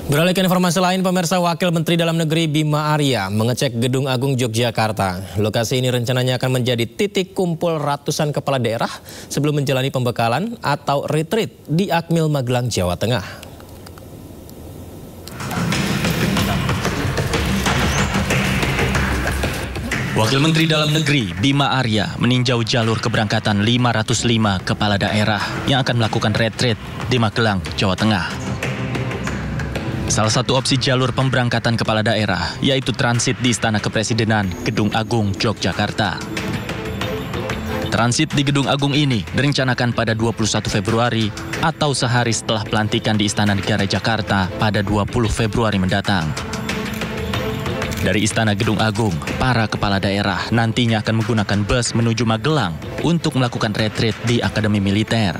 Beralih ke informasi lain, pemirsa, Wakil Menteri Dalam Negeri Bima Arya mengecek Gedung Agung Yogyakarta. Lokasi ini rencananya akan menjadi titik kumpul ratusan kepala daerah sebelum menjalani pembekalan atau retreat di Akmil Magelang, Jawa Tengah. Wakil Menteri Dalam Negeri Bima Arya meninjau jalur keberangkatan 505 kepala daerah yang akan melakukan retreat di Magelang, Jawa Tengah. Salah satu opsi jalur pemberangkatan kepala daerah yaitu transit di Istana Kepresidenan Gedung Agung Yogyakarta. Transit di Gedung Agung ini direncanakan pada 21 Februari atau sehari setelah pelantikan di Istana Negara Jakarta pada 20 Februari mendatang. Dari Istana Gedung Agung, para kepala daerah nantinya akan menggunakan bus menuju Magelang untuk melakukan retreat di Akademi Militer.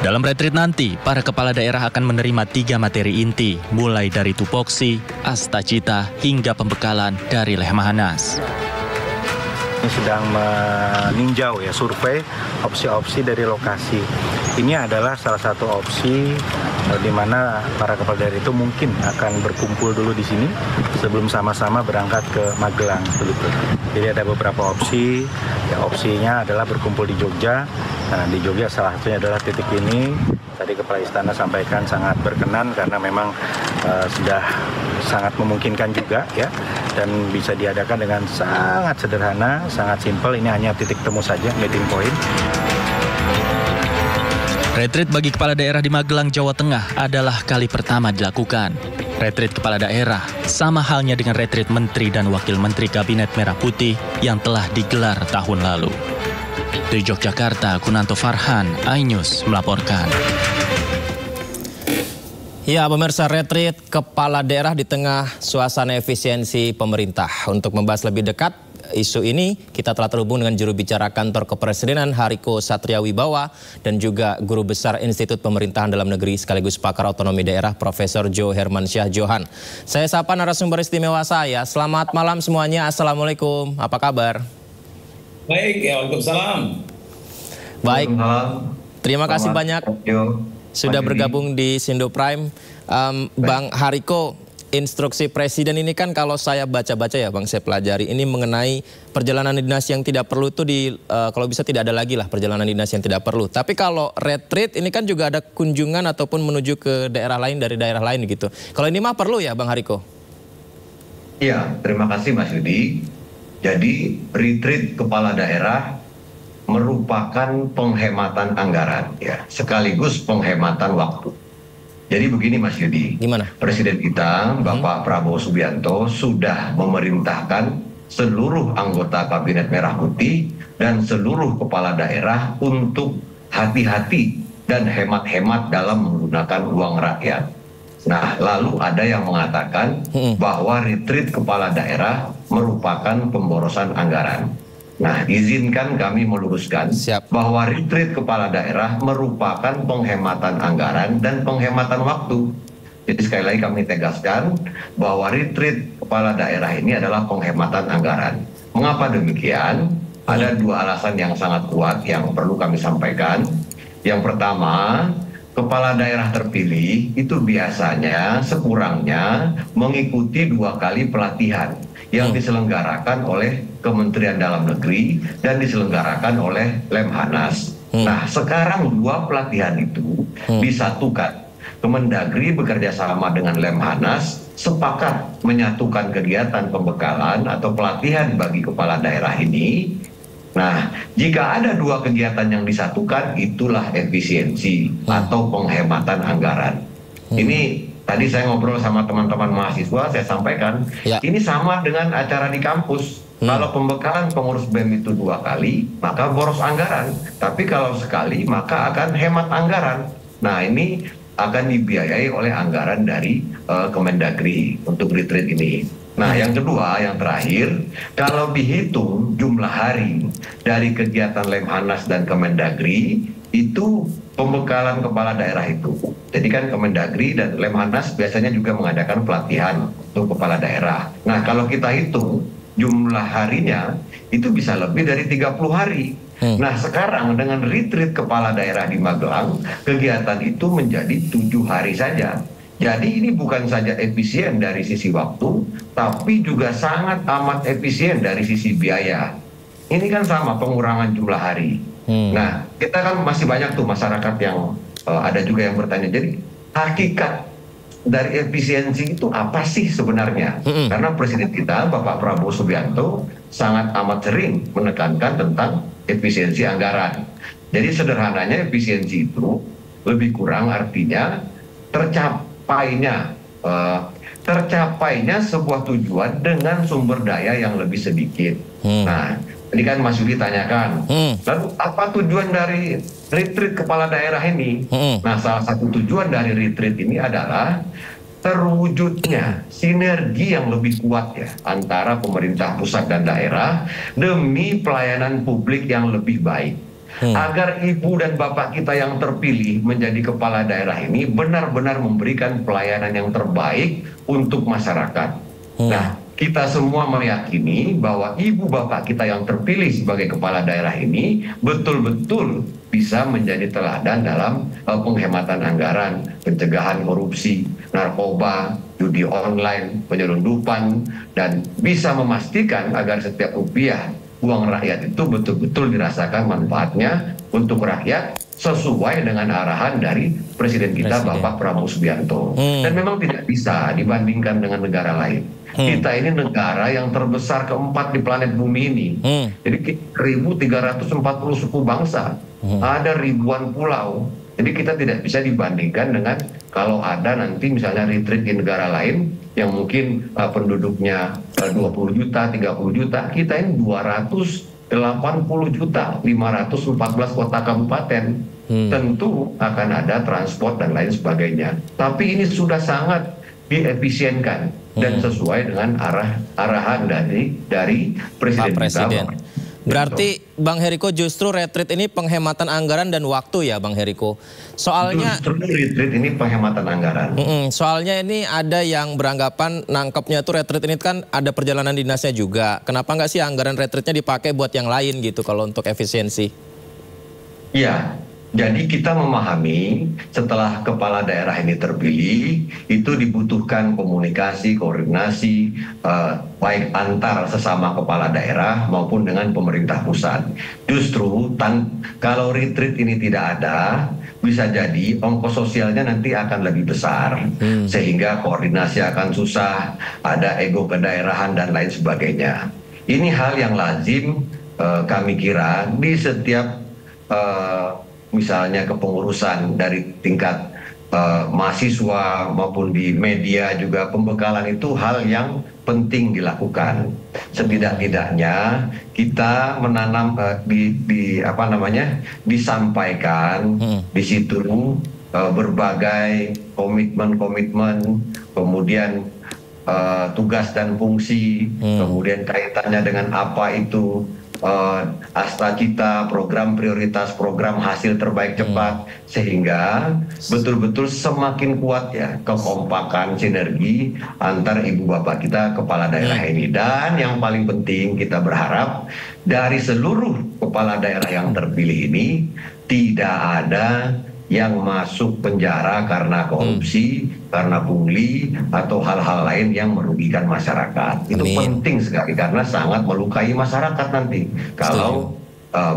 Dalam retreat nanti, para kepala daerah akan menerima 3 materi inti, mulai dari tupoksi, astacita, hingga pembekalan dari Lemhanas. Ini sedang meninjau survei opsi-opsi dari lokasi. Ini adalah salah satu opsi di mana para kepala daerah itu mungkin akan berkumpul dulu di sini sebelum sama-sama berangkat ke Magelang. Jadi ada beberapa opsi. Opsinya adalah berkumpul di Jogja. Nah, di Jogja salah satunya adalah titik ini. Tadi Kepala Istana sampaikan sangat berkenan karena memang sudah sangat memungkinkan juga ya, dan bisa diadakan dengan sangat sederhana, sangat simpel. Ini hanya titik temu saja, meeting point. Retreat bagi kepala daerah di Magelang, Jawa Tengah adalah kali pertama dilakukan. Retreat kepala daerah sama halnya dengan retreat Menteri dan Wakil Menteri Kabinet Merah Putih yang telah digelar tahun lalu. Dari Yogyakarta, Kunanto Farhan, iNews melaporkan. Ya, pemirsa, retreat kepala daerah di tengah suasana efisiensi pemerintah. Untuk membahas lebih dekat isu ini, kita telah terhubung dengan juru bicara Kantor Kepresidenan Hariko Satriawibawa dan juga Guru Besar Institut Pemerintahan Dalam Negeri sekaligus pakar otonomi daerah Profesor Jo Hermansyah Johan. Saya sapa narasumber istimewa saya. Selamat malam semuanya. Assalamualaikum. Apa kabar? Baik, ya, waalaikumsalam. Baik, terima kasih banyak sudah bergabung di Sindo Prime. Bang Hariko, instruksi Presiden ini kan kalau saya baca-baca ya Bang, saya pelajari ini mengenai perjalanan dinas yang tidak perlu itu kalau bisa tidak ada lagi lah perjalanan dinas yang tidak perlu. Tapi kalau retreat ini kan juga ada kunjungan ataupun menuju ke daerah lain dari daerah lain gitu. Kalau ini mah perlu ya Bang Hariko? Iya, terima kasih Mas Yudi. Jadi retreat kepala daerah merupakan penghematan anggaran ya, sekaligus penghematan waktu. Jadi begini Mas Yudi, gimana? Presiden kita Bapak Prabowo Subianto sudah memerintahkan seluruh anggota Kabinet Merah Putih dan seluruh kepala daerah untuk hati-hati dan hemat-hemat dalam menggunakan uang rakyat. Nah, lalu ada yang mengatakan bahwa retreat kepala daerah merupakan pemborosan anggaran. Nah, izinkan kami meluruskan bahwa retreat kepala daerah merupakan penghematan anggaran dan penghematan waktu. Jadi sekali lagi kami tegaskan bahwa retreat kepala daerah ini adalah penghematan anggaran. Mengapa demikian? Ada 2 alasan yang sangat kuat yang perlu kami sampaikan. Yang pertama, kepala daerah terpilih itu biasanya sekurangnya mengikuti 2 kali pelatihan yang diselenggarakan oleh Kementerian Dalam Negeri dan diselenggarakan oleh Lemhanas. Nah, sekarang 2 pelatihan itu disatukan. Kemendagri bekerja sama dengan Lemhanas sepakat menyatukan kegiatan pembekalan atau pelatihan bagi kepala daerah ini. Nah, jika ada 2 kegiatan yang disatukan, itulah efisiensi atau penghematan anggaran. Ini tadi saya ngobrol sama teman-teman mahasiswa, saya sampaikan, ini sama dengan acara di kampus. Kalau pembekalan pengurus BEM itu 2 kali, maka boros anggaran. Tapi kalau sekali, maka akan hemat anggaran. Nah, ini akan dibiayai oleh anggaran dari Kemendagri untuk retreat ini. Nah, yang kedua, yang terakhir, kalau dihitung jumlah hari dari kegiatan Lemhanas dan Kemendagri, itu pembekalan kepala daerah itu. Jadi kan Kemendagri dan Lemhanas biasanya juga mengadakan pelatihan untuk kepala daerah. Nah, kalau kita hitung jumlah harinya, itu bisa lebih dari 30 hari. Nah sekarang dengan retreat kepala daerah di Magelang, kegiatan itu menjadi 7 hari saja. Jadi ini bukan saja efisien dari sisi waktu, tapi juga sangat amat efisien dari sisi biaya. Ini kan sama pengurangan jumlah hari. Nah kita kan masih banyak tuh masyarakat yang ada juga yang bertanya, jadi hakikat dari efisiensi itu apa sih sebenarnya? Karena Presiden kita Bapak Prabowo Subianto sangat amat sering menekankan tentang efisiensi anggaran. Jadi sederhananya efisiensi itu lebih kurang artinya tercapainya sebuah tujuan dengan sumber daya yang lebih sedikit. Nah, ini kan Mas Yudi tanyakan, lalu apa tujuan dari retreat kepala daerah ini? Nah, salah satu tujuan dari retreat ini adalah terwujudnya sinergi yang lebih kuat ya antara pemerintah pusat dan daerah demi pelayanan publik yang lebih baik. Agar ibu dan bapak kita yang terpilih menjadi kepala daerah ini benar-benar memberikan pelayanan yang terbaik untuk masyarakat. Nah, kita semua meyakini bahwa ibu bapak kita yang terpilih sebagai kepala daerah ini betul-betul bisa menjadi teladan dalam penghematan anggaran, pencegahan korupsi, narkoba, judi online, penyelundupan, dan bisa memastikan agar setiap rupiah uang rakyat itu betul-betul dirasakan manfaatnya untuk rakyat sesuai dengan arahan dari Presiden kita Bapak Prabowo Subianto. Dan memang tidak bisa dibandingkan dengan negara lain. Kita ini negara yang terbesar keempat di planet bumi ini. Jadi 1.340 suku bangsa, ada ribuan pulau. Jadi kita tidak bisa dibandingkan dengan kalau ada nanti misalnya retreat di negara lain yang mungkin penduduknya 20 juta, 30 juta, kita ini 280 juta, 514 kota kabupaten. Tentu akan ada transport dan lain sebagainya. Tapi ini sudah sangat diefisienkan dan sesuai dengan arahan dari Presiden kita. Berarti Bang Heriko justru retreat ini penghematan anggaran dan waktu ya Bang Heriko. Soalnya justru retreat ini penghematan anggaran. Soalnya ini ada yang beranggapan nangkepnya tuh retreat ini kan ada perjalanan dinasnya juga. Kenapa nggak sih anggaran retreatnya dipakai buat yang lain gitu kalau untuk efisiensi? Iya. Jadi kita memahami setelah kepala daerah ini terpilih, itu dibutuhkan komunikasi, koordinasi, baik antar sesama kepala daerah maupun dengan pemerintah pusat. Justru kalau retreat ini tidak ada, bisa jadi ongkos sosialnya nanti akan lebih besar. Sehingga koordinasi akan susah, ada ego kedaerahan dan lain sebagainya. Ini hal yang lazim kami kira di setiap misalnya kepengurusan dari tingkat mahasiswa maupun di media juga, pembekalan itu hal yang penting dilakukan. Setidak-tidaknya kita menanam disampaikan di situ berbagai komitmen-komitmen, kemudian tugas dan fungsi, kemudian kaitannya dengan apa itu Astacita, program prioritas, program hasil terbaik cepat, sehingga betul-betul semakin kuat ya kekompakan sinergi antar ibu bapak kita kepala daerah ini. Dan yang paling penting kita berharap dari seluruh kepala daerah yang terpilih ini tidak ada yang masuk penjara karena korupsi, karena pungli, atau hal-hal lain yang merugikan masyarakat. Itu penting sekali karena sangat melukai masyarakat nanti kalau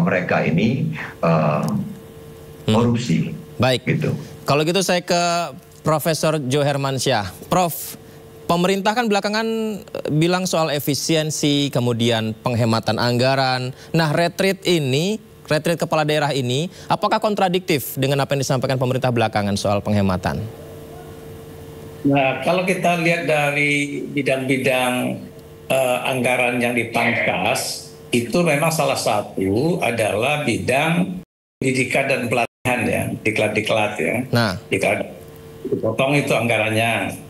mereka ini korupsi. Baik. Gitu. Kalau gitu saya ke Profesor Jo Hermansyah. Prof, pemerintah kan belakangan bilang soal efisiensi, kemudian penghematan anggaran. Nah, retreat kepala daerah ini, apakah kontradiktif dengan apa yang disampaikan pemerintah belakangan soal penghematan? Nah, kalau kita lihat dari bidang-bidang anggaran yang dipangkas, itu memang salah satu adalah bidang pendidikan dan pelatihan ya, diklat-diklat ya. Nah, dipotong itu anggarannya.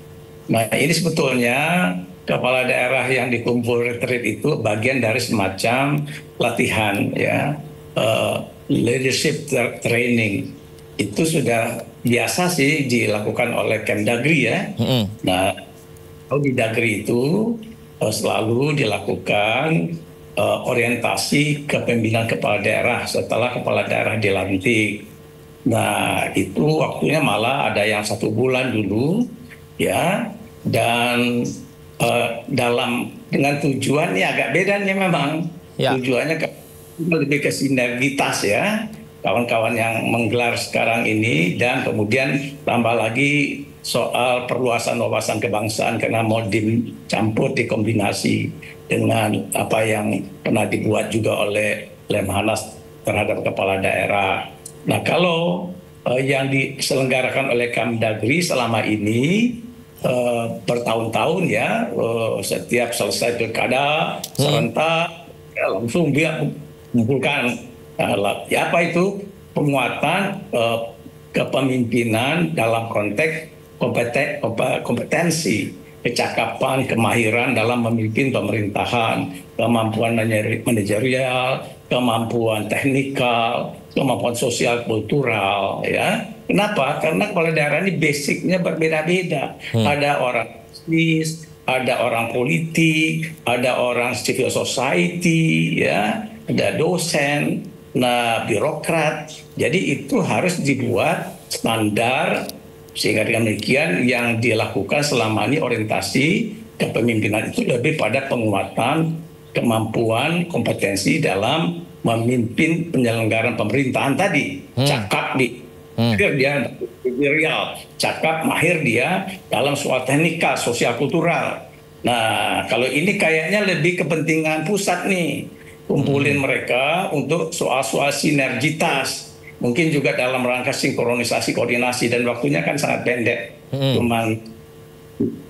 Nah, ini sebetulnya kepala daerah yang dikumpul retreat itu bagian dari semacam pelatihan ya. Leadership training itu sudah biasa sih dilakukan oleh Kemdagri ya. Nah, kalau di Dagri itu selalu dilakukan orientasi kepemimpinan kepala daerah setelah kepala daerah dilantik. Nah, itu waktunya malah ada yang 1 bulan dulu, ya, dan dengan tujuan ini agak beda nih memang. Ya. Tujuannya lebih ke sinergitas ya, kawan-kawan yang menggelar sekarang ini, dan kemudian tambah lagi soal perluasan wawasan kebangsaan karena mau dicampur, dikombinasi dengan apa yang pernah dibuat juga oleh Lemhanas terhadap kepala daerah. Nah, kalau yang diselenggarakan oleh Kemdagri selama ini bertahun-tahun ya, setiap selesai pilkada serentak ya, langsung dia mengumpulkan ya apa itu penguatan kepemimpinan dalam konteks kompetensi, kecakapan, kemahiran dalam memimpin pemerintahan, kemampuan manajerial, kemampuan teknikal, kemampuan sosial kultural ya. Kenapa? Karena kepala daerah ini basicnya berbeda-beda. Ada orang bisnis, ada orang politik, ada orang civil society ya, ada dosen, nah birokrat. Jadi itu harus dibuat standar sehingga dengan demikian yang dilakukan selama ini orientasi kepemimpinan itu lebih pada penguatan kemampuan kompetensi dalam memimpin penyelenggaraan pemerintahan tadi. Cakap dia real, cakap mahir dia dalam soal teknikal, sosial kultural. Nah, kalau ini kayaknya lebih kepentingan pusat nih, kumpulin mereka untuk soal-soal sinergitas. Mungkin juga dalam rangka sinkronisasi, koordinasi, dan waktunya kan sangat pendek. Cuman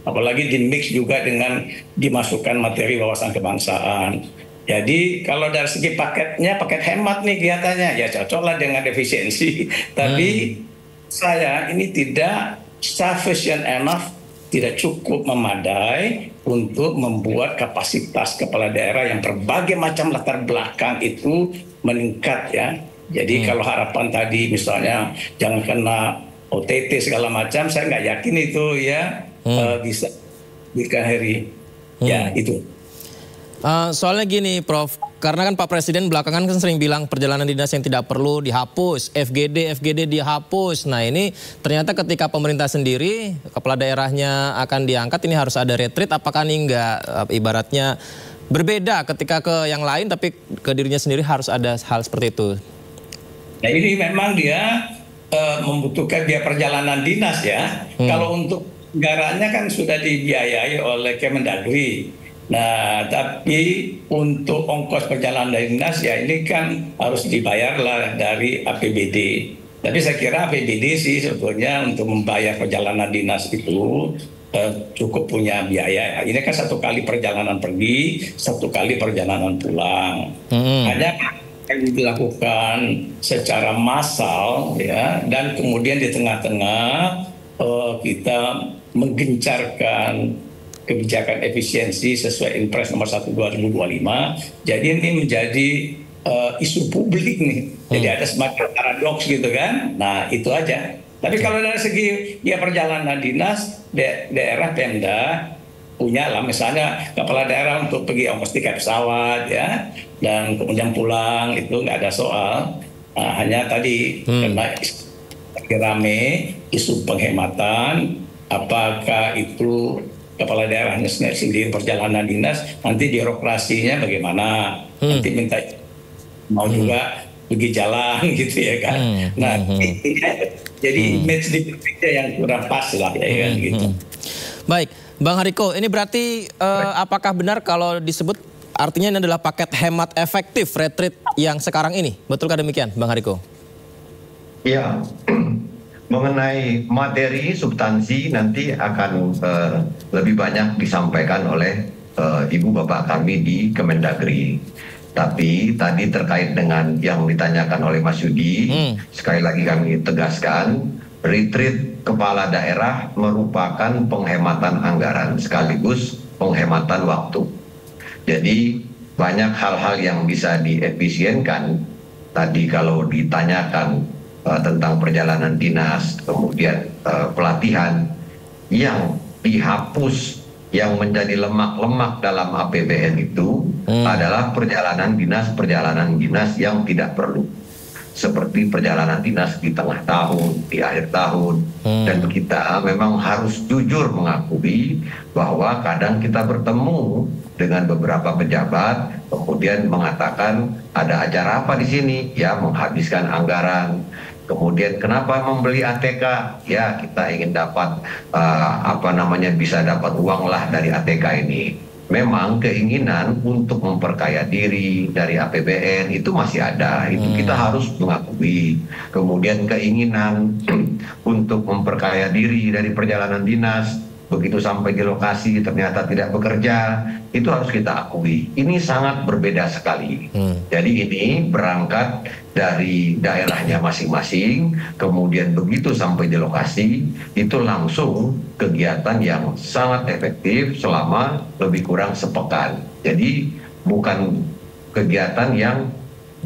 apalagi di mix juga dengan dimasukkan materi wawasan kebangsaan. Jadi kalau dari segi paketnya, paket hemat nih kelihatannya, ya cocoklah dengan efisiensi. Tapi saya ini tidak sufficient enough, tidak cukup memadai untuk membuat kapasitas kepala daerah yang berbagai macam latar belakang itu meningkat ya. Jadi kalau harapan tadi misalnya jangan kena OTT segala macam, saya nggak yakin itu ya bisa Bika Heri. Ya itu. Soalnya gini Prof, karena kan Pak Presiden belakangan kan sering bilang perjalanan dinas yang tidak perlu dihapus, FGD dihapus. Nah ini ternyata ketika pemerintah sendiri, kepala daerahnya akan diangkat, ini harus ada retreat, apakah ini enggak ibaratnya berbeda ketika ke yang lain tapi ke dirinya sendiri harus ada hal seperti itu? Nah ini memang dia membutuhkan biaya perjalanan dinas ya. Kalau untuk anggarannya kan sudah dibiayai oleh Kemendagri. Nah, tapi untuk ongkos perjalanan dinas ya ini kan harus dibayarlah dari APBD. Tapi saya kira APBD sih sebetulnya untuk membayar perjalanan dinas itu cukup punya biaya. Ini kan 1 kali perjalanan pergi, 1 kali perjalanan pulang. Hanya yang dilakukan secara massal ya, dan kemudian di tengah-tengah kita menggencarkan kebijakan efisiensi sesuai Impres nomor 1 2025. Jadi ini menjadi isu publik nih. Jadi ada semacam paradoks gitu kan. Nah itu aja. Tapi kalau dari segi ya perjalanan dinas, daerah Pemda punya lah misalnya kepala daerah untuk pergi ongkos tiket pesawat ya, dan kemudian pulang itu nggak ada soal. Hanya tadi karena rame isu penghematan, apakah itu kepala daerahnya sendiri perjalanan dinas, nanti birokrasinya bagaimana, nanti minta mau juga pergi jalan gitu ya kan. Nah jadi image di yang kurang pas lah ya kan gitu. Baik, Bang Hariko, ini berarti apakah benar kalau disebut artinya ini adalah paket hemat efektif retreat yang sekarang ini? Betulkah demikian, Bang Hariko? Iya. Mengenai materi, substansi nanti akan lebih banyak disampaikan oleh Ibu Bapak kami di Kemendagri. Tapi tadi terkait dengan yang ditanyakan oleh Mas Yudi, sekali lagi kami tegaskan, retreat kepala daerah merupakan penghematan anggaran sekaligus penghematan waktu. Jadi banyak hal-hal yang bisa diefisienkan. Tadi kalau ditanyakan tentang perjalanan dinas, kemudian pelatihan yang dihapus yang menjadi lemak-lemak dalam APBN itu adalah perjalanan dinas yang tidak perlu. Seperti perjalanan dinas di tengah tahun, di akhir tahun. Dan kita memang harus jujur mengakui bahwa kadang kita bertemu dengan beberapa pejabat, kemudian mengatakan ada acara apa di sini? Ya, menghabiskan anggaran. Kemudian kenapa membeli ATK? Ya, kita ingin dapat bisa dapat uang lah dari ATK ini. Memang keinginan untuk memperkaya diri dari APBN itu masih ada, itu kita harus mengakui. Kemudian keinginan untuk memperkaya diri dari perjalanan dinas, begitu sampai di lokasi ternyata tidak bekerja, itu harus kita akui. Ini sangat berbeda sekali. Jadi ini berangkat dari daerahnya masing-masing, kemudian begitu sampai di lokasi, itu langsung kegiatan yang sangat efektif selama lebih kurang sepekan. Jadi bukan kegiatan yang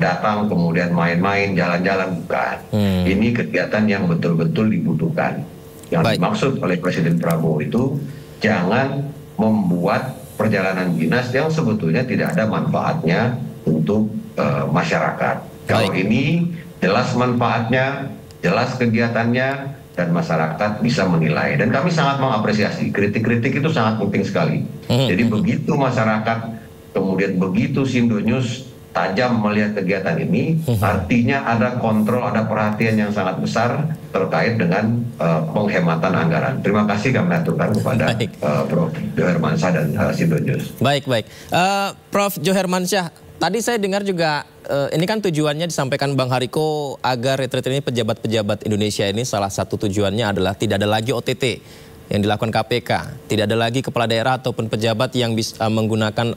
datang kemudian main-main, jalan-jalan, bukan. Ini kegiatan yang betul-betul dibutuhkan. Yang dimaksud oleh Presiden Prabowo itu jangan membuat perjalanan dinas yang sebetulnya tidak ada manfaatnya untuk masyarakat. Kalau ini jelas manfaatnya, jelas kegiatannya, dan masyarakat bisa menilai. Dan kami sangat mengapresiasi, kritik-kritik itu sangat penting sekali. Jadi begitu masyarakat, kemudian begitu Sindo News tajam melihat kegiatan ini, artinya ada kontrol, ada perhatian yang sangat besar terkait dengan penghematan anggaran. Terima kasih kami aturkan kepada Prof. Johermansyah dan Sindo News. Baik. Prof. Johermansyah, tadi saya dengar juga ini kan tujuannya disampaikan Bang Hariko agar retreat ini pejabat-pejabat Indonesia ini salah satu tujuannya adalah tidak ada lagi OTT yang dilakukan KPK, tidak ada lagi kepala daerah ataupun pejabat yang bisa menggunakan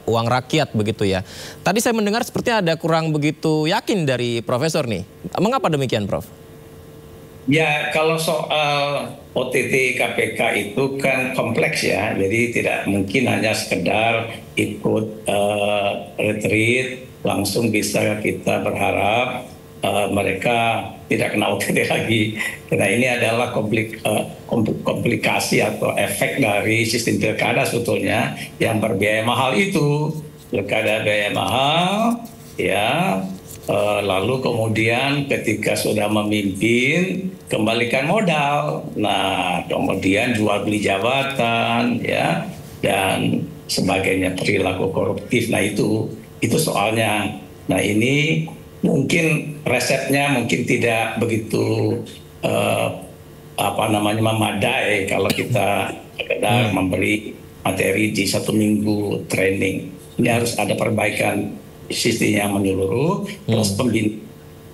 uang rakyat begitu ya. Tadi saya mendengar sepertinya ada kurang begitu yakin dari Profesor nih. Mengapa demikian, Prof? Ya, kalau soal OTT KPK itu kan kompleks ya. Jadi tidak mungkin hanya sekedar ikut retreat langsung bisa kita berharap mereka tidak kena OTT lagi. Karena ini adalah komplikasi atau efek dari sistem pilkada sebetulnya yang berbiaya mahal itu. Pilkada biaya mahal, ya. Lalu kemudian ketika sudah memimpin kembalikan modal. Nah, kemudian jual beli jabatan, ya, dan sebagainya, perilaku koruptif. Nah itu soalnya. Nah ini mungkin resepnya mungkin tidak begitu memadai kalau kita sekedar memberi materi di 1 minggu training. Ini harus ada perbaikan sistem yang menyeluruh, terus pembinaan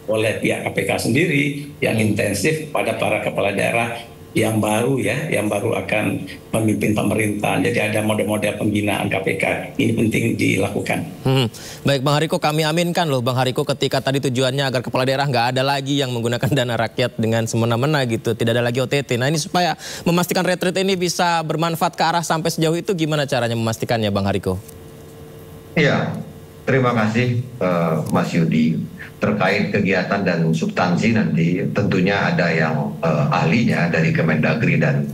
oleh pihak KPK sendiri yang intensif pada para kepala daerah yang baru ya, yang baru akan memimpin pemerintahan. Jadi ada model-model pembinaan KPK. Ini penting dilakukan. Baik Bang Hariko, kami aminkan loh Bang Hariko ketika tadi tujuannya agar kepala daerah nggak ada lagi yang menggunakan dana rakyat dengan semena-mena gitu. Tidak ada lagi OTT. Nah ini supaya memastikan retreat ini bisa bermanfaat ke arah sampai sejauh itu, gimana caranya memastikannya Bang Hariko? Iya, terima kasih Mas Yudi. Terkait kegiatan dan substansi nanti tentunya ada yang ahlinya dari Kemendagri dan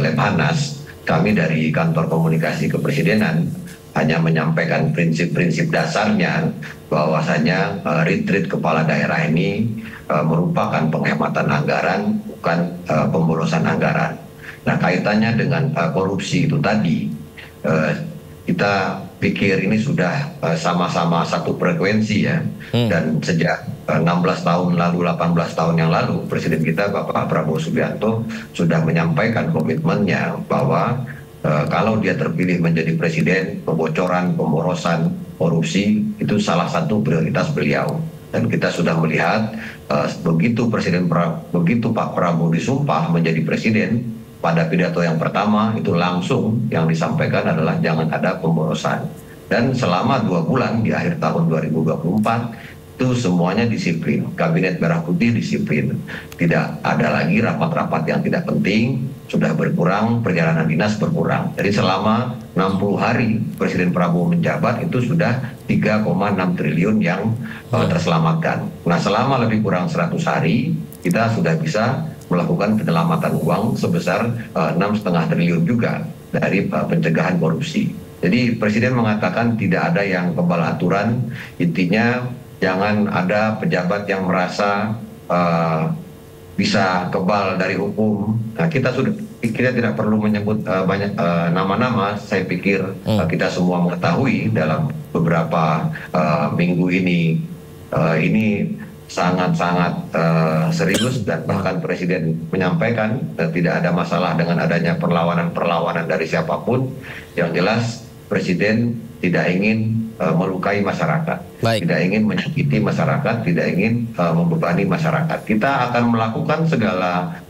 Lemhanas. Kami dari Kantor Komunikasi Kepresidenan hanya menyampaikan prinsip-prinsip dasarnya bahwasanya retreat kepala daerah ini merupakan penghematan anggaran, bukan pemborosan anggaran. Nah kaitannya dengan korupsi itu tadi, kita pikir ini sudah sama-sama satu frekuensi ya. Dan sejak 16 tahun lalu, 18 tahun yang lalu, Presiden kita Bapak Prabowo Subianto sudah menyampaikan komitmennya bahwa kalau dia terpilih menjadi presiden, kebocoran, pemborosan, korupsi itu salah satu prioritas beliau. Dan kita sudah melihat begitu Pak Prabowo disumpah menjadi presiden, pada pidato yang pertama itu langsung yang disampaikan adalah jangan ada pemborosan. Dan selama 2 bulan di akhir tahun 2024 itu semuanya disiplin. Kabinet Merah Putih disiplin. Tidak ada lagi rapat-rapat yang tidak penting, sudah berkurang, perjalanan dinas berkurang. Jadi selama 60 hari Presiden Prabowo menjabat itu sudah 3,6 triliun yang terselamatkan. Nah selama lebih kurang 100 hari kita sudah bisa melakukan penyelamatan uang sebesar 6,5 triliun juga. dari pencegahan korupsi. Jadi Presiden mengatakan tidak ada yang kebal aturan, intinya jangan ada pejabat yang merasa bisa kebal dari hukum. Nah, kita tidak perlu menyebut banyak nama-nama. Saya pikir kita semua mengetahui dalam beberapa minggu ini sangat-sangat serius, dan bahkan Presiden menyampaikan tidak ada masalah dengan adanya perlawanan dari siapapun. Yang jelas Presiden tidak ingin melukai masyarakat, tidak ingin menyakiti masyarakat, tidak ingin membebani masyarakat. Kita akan melakukan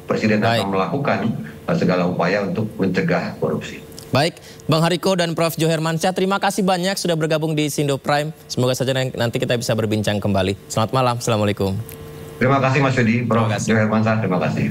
Presiden akan melakukan segala upaya untuk mencegah korupsi. Baik, Bang Hariko dan Prof. Jo Hermansyah, terima kasih banyak sudah bergabung di Sindo Prime. Semoga saja nanti kita bisa berbincang kembali. Selamat malam, Assalamualaikum. Terima kasih Mas Yudi, Prof. Jo Hermansyah, terima kasih.